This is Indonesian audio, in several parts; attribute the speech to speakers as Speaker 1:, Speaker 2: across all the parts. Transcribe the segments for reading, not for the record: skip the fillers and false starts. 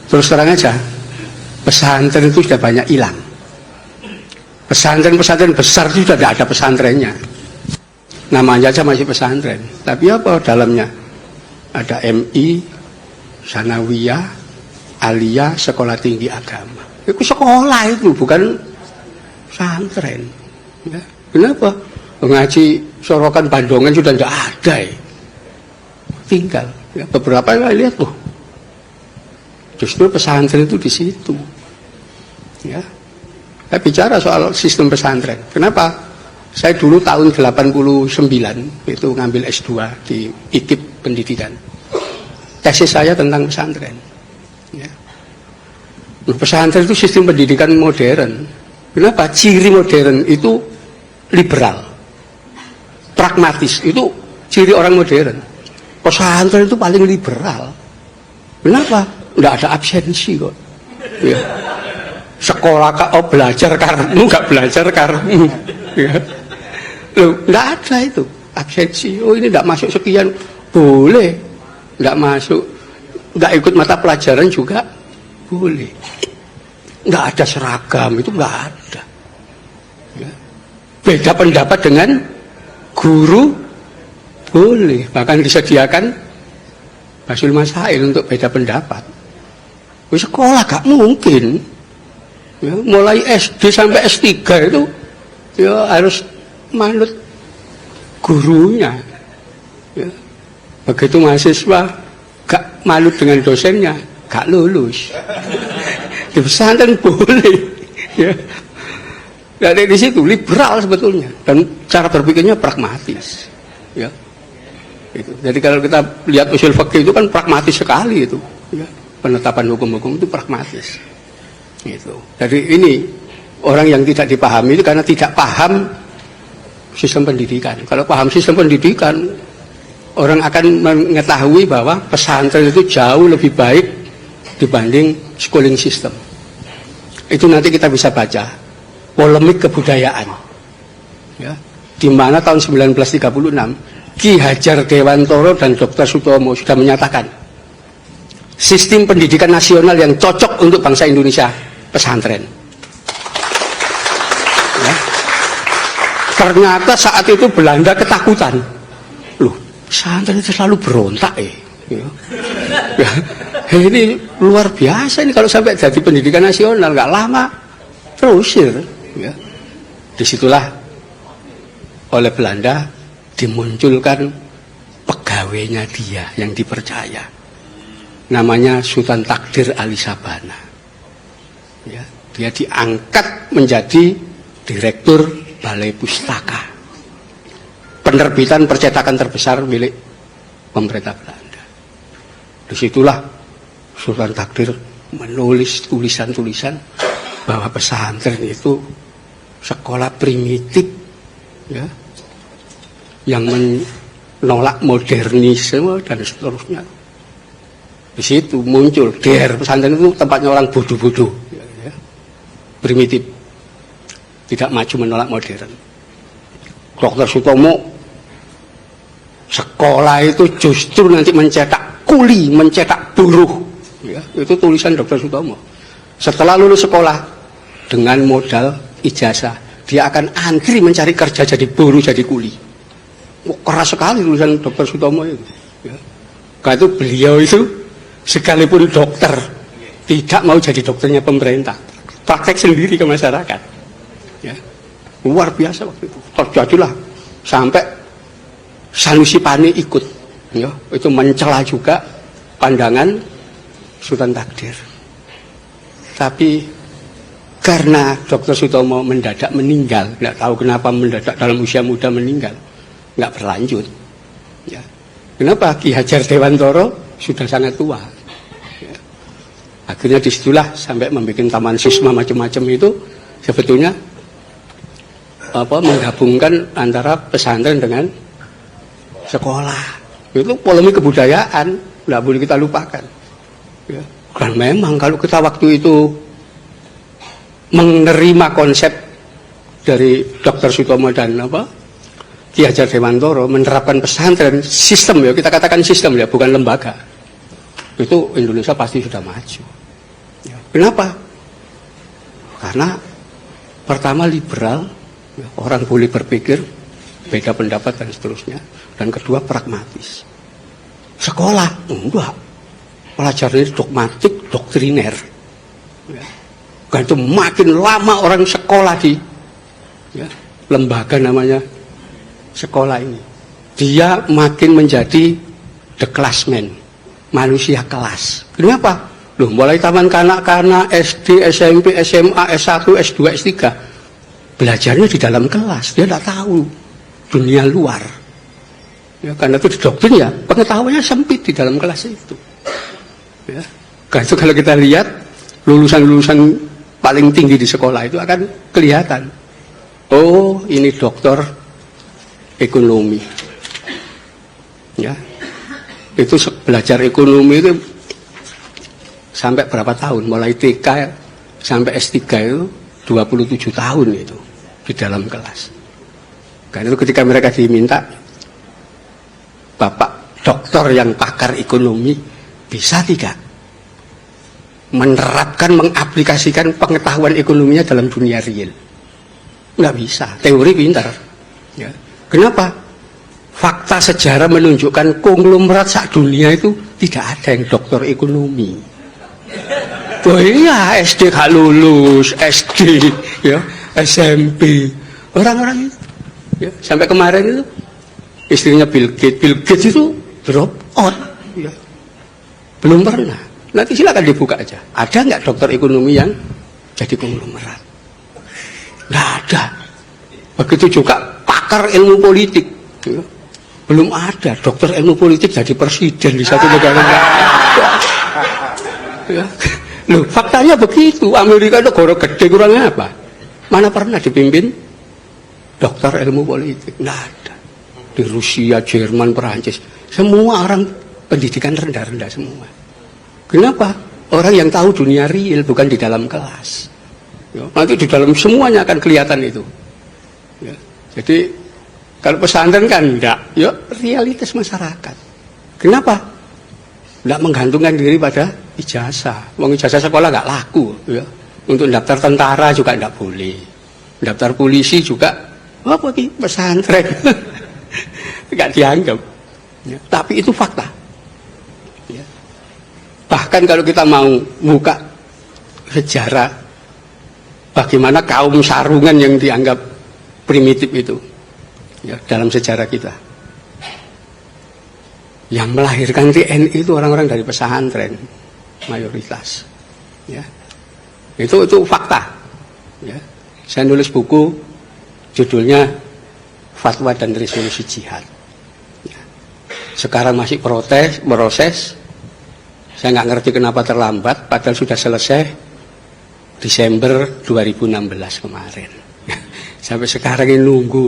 Speaker 1: Terus terang aja, pesantren itu sudah banyak hilang. Pesantren-pesantren besar itu sudah tidak ada pesantrennya. Namanya aja masih pesantren. Tapi apa dalamnya? Ada MI, Sanawiyah, Aliyah, sekolah tinggi agama. Itu sekolah itu, bukan pesantren. Ya. Kenapa? Mengaji Sorokan Bandongan sudah tidak ada. Tinggal. Ya, beberapa yang lihat tuh. Justru pesantren itu di situ. Ya. Saya bicara soal sistem pesantren. Kenapa? Saya dulu tahun 89 itu ngambil S2 di IKIP Pendidikan. Tesis saya tentang pesantren. Ya. Pesantren itu sistem pendidikan modern. Kenapa? Ciri modern itu liberal, pragmatis. Itu ciri orang modern. Pesantren itu paling liberal. Kenapa? Tidak ada absensi kok. Ya. Sekolah belajar karenmu, nggak belajar karenmu. Ya. Loh, nggak ada itu absensi. Oh, ini tidak masuk sekian, boleh. Nggak masuk, nggak ikut mata pelajaran juga boleh. Nggak ada seragam, itu nggak ada. Ya. Beda pendapat dengan guru boleh, bahkan disediakan Basul Masail untuk beda pendapat. Sekolah gak mungkin. Ya, mulai SD sampai S3 itu ya harus manut gurunya. Ya. Begitu mahasiswa gak manut dengan dosennya, gak lulus. Di pesantren boleh. Ya. Dari di situ liberal sebetulnya dan cara berpikirnya pragmatis. Ya. Itu. Jadi kalau kita lihat usul fikih itu kan pragmatis sekali itu. Ya. Penetapan hukum-hukum itu pragmatis. Gitu. Jadi ini orang yang tidak dipahami itu karena tidak paham sistem pendidikan. Kalau paham sistem pendidikan, orang akan mengetahui bahwa pesantren itu jauh lebih baik dibanding schooling system. Itu nanti kita bisa baca polemik kebudayaan. Ya. Di mana tahun 1936 Ki Hajar Dewantoro dan Dr. Sutomo sudah menyatakan sistem pendidikan nasional yang cocok untuk bangsa Indonesia, pesantren. Ya. Ternyata saat itu Belanda ketakutan. Loh, pesantren itu selalu berontak ya. Ya. Ini luar biasa ini kalau sampai jadi pendidikan nasional, nggak lama terusir. Ya. Disitulah oleh Belanda dimunculkan pegawainya dia yang dipercaya. Namanya Sultan Takdir Ali Sabana. Ya, dia diangkat menjadi direktur Balai Pustaka, penerbitan percetakan terbesar milik pemerintah Belanda. Disitulah Sultan Takdir menulis tulisan-tulisan bahwa pesantren itu sekolah primitif, ya, yang menolak modernisme dan seterusnya. Di situ muncul pesantren itu tempatnya orang bodoh-bodoh, ya, primitif, tidak maju menolak modern. Dr. Sutomo sekolah itu justru nanti mencetak kuli, mencetak buruh, ya, itu tulisan Dr. Sutomo. Setelah lulus sekolah dengan modal ijazah, dia akan antri mencari kerja jadi buruh, jadi kuli. Keras sekali tulisan Dr. Sutomo itu. Ya. Karena itu beliau itu sekalipun dokter tidak mau jadi dokternya pemerintah, praktek sendiri ke masyarakat. Ya. Luar biasa waktu itu. Terjadilah sampai Sanusi Pane ikut. Ya. Itu mencela juga pandangan Sultan Takdir. Tapi karena Dr. Sutomo mendadak meninggal, nggak tahu kenapa mendadak dalam usia muda meninggal, nggak berlanjut. Ya. Kenapa? Ki Hajar Dewantoro sudah sangat tua. Ya. Akhirnya disitulah sampai membuat taman sisma macam-macam itu sebetulnya menggabungkan antara pesantren dengan sekolah. Itu polemik kebudayaan, nggak boleh kita lupakan. Ya. Dan memang kalau kita waktu itu menerima konsep dari Dr. Sutomo dan Ki Hajar Dewantoro menerapkan pesantren sistem, ya kita katakan sistem ya, bukan lembaga, itu Indonesia pasti sudah maju. Ya, kenapa? Karena pertama liberal, ya, orang boleh berpikir beda pendapat dan seterusnya, dan kedua pragmatis. Sekolah enggak, pelajarannya dogmatik, doktriner. Ya. Kan itu makin lama orang sekolah di ya, lembaga namanya sekolah ini, dia makin menjadi the classman, manusia kelas. Kenapa? Loh, mulai taman kanak-kanak, SD, SMP, SMA, S1, S2, S3, belajarnya di dalam kelas, dia tidak tahu dunia luar. Ya, karena itu didoktrin ya, pengetahuannya sempit di dalam kelas itu. Ya. Karena itu kalau kita lihat lulusan-lulusan paling tinggi di sekolah itu akan kelihatan. Oh, ini doktor ekonomi. Ya. Itu belajar ekonomi itu sampai berapa tahun? Mulai TK sampai S3 itu 27 tahun itu di dalam kelas. Karena itu ketika mereka diminta, Bapak doktor yang pakar ekonomi, bisa tidak menerapkan, mengaplikasikan pengetahuan ekonominya dalam dunia real? Nggak bisa, teori pintar. Ya. Kenapa? Fakta sejarah menunjukkan konglomerat sak dunia itu tidak ada yang doktor ekonomi. Oh iya, SD gak lulus, SD, ya, SMP, orang-orang itu, ya, sampai kemarin itu istrinya Bill Gates itu drop out, ya. Belum pernah. Nanti silakan dibuka aja. Ada nggak dokter ekonomi yang jadi konglomerat? Nggak ada. Begitu juga pakar ilmu politik. Ya. Belum ada dokter ilmu politik jadi presiden di satu negara. Ya. Loh, faktanya begitu. Amerika itu negara gede, kurangnya apa? Mana pernah dipimpin dokter ilmu politik? Nggak ada. Di Rusia, Jerman, Perancis, semua orang pendidikan rendah-rendah semua. Kenapa? Orang yang tahu dunia real, bukan di dalam kelas. Ya, nanti di dalam semuanya akan kelihatan itu. Ya, jadi kalau pesantren kan enggak, ya realitas masyarakat. Kenapa? Enggak menggantungkan diri pada ijazah. Wong ijazah sekolah enggak laku. Ya. Untuk daftar tentara juga enggak boleh. Daftar polisi juga, apa ini pesantren? Enggak dianggap. Ya, tapi itu fakta. Bahkan kalau kita mau buka sejarah bagaimana kaum sarungan yang dianggap primitif itu, ya, dalam sejarah kita, yang melahirkan TNI itu orang-orang dari pesantren mayoritas, ya. Itu fakta, ya. Saya nulis buku judulnya Fatwa dan Resolusi Jihad, ya. Sekarang masih proses. Saya nggak ngerti kenapa terlambat, padahal sudah selesai Desember 2016 kemarin. Sampai sekarang ini nunggu.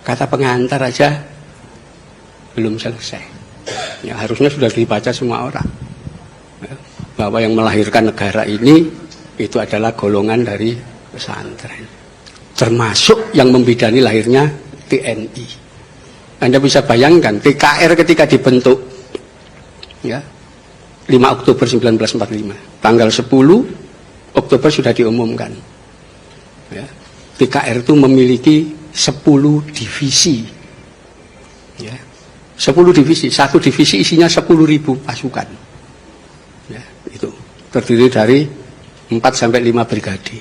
Speaker 1: Kata pengantar aja belum selesai. Ya, harusnya sudah dibaca semua orang. Ya, bahwa yang melahirkan negara ini itu adalah golongan dari pesantren. Termasuk yang membidani lahirnya TNI. Anda bisa bayangkan TKR ketika dibentuk, ya, 5 Oktober 1945, tanggal 10 Oktober sudah diumumkan, ya, TKR itu memiliki 10 divisi, ya, 10 divisi, satu divisi isinya 10.000 pasukan, ya, itu terdiri dari 4-5 brigade.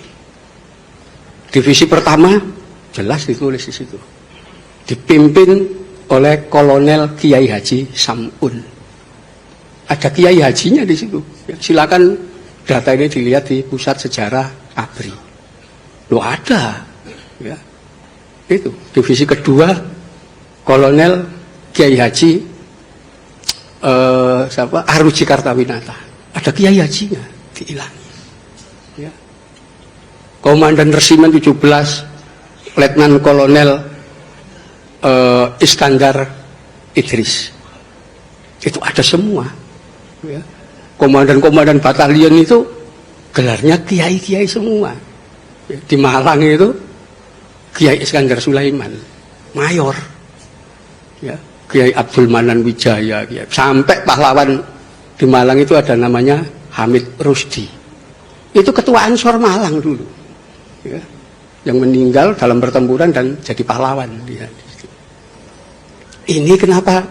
Speaker 1: Divisi pertama jelas ditulis di situ, dipimpin oleh Kolonel Kiai Haji Samun. Ada kiai hajinya di situ. Ya, silakan data ini dilihat di Pusat Sejarah ABRI. Loh, ada. Ya. Itu divisi kedua Kolonel Kiai Haji Aruji Kartawinata. Ada kiai hajinya dihilangi. Ya. Komandan Resimen 17 Letnan Kolonel Iskandar Idris. Itu ada semua. Ya. Komandan-komandan batalion itu gelarnya kiai-kiai semua. Ya. Di Malang itu Kiai Iskandar Sulaiman, mayor. Ya. Kiai Abdul Manan Wijaya. Ya. Sampai pahlawan di Malang itu ada namanya Hamid Rusdi. Itu ketua Ansor Malang dulu. Ya, yang meninggal dalam pertempuran dan jadi pahlawan. Ya. Ini kenapa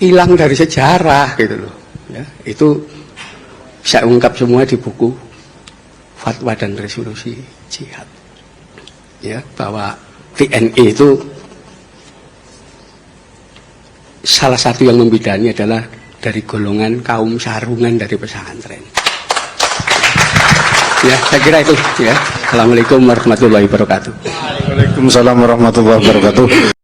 Speaker 1: hilang dari sejarah gitu loh. Ya, itu saya ungkap semua di buku Fatwa dan Resolusi Jihad. Ya, bahwa TNI itu salah satu yang membidani adalah dari golongan kaum sarungan dari pesantren. Ya, saya kira itu ya. Assalamualaikum warahmatullahi wabarakatuh.
Speaker 2: Waalaikumsalam warahmatullahi wabarakatuh.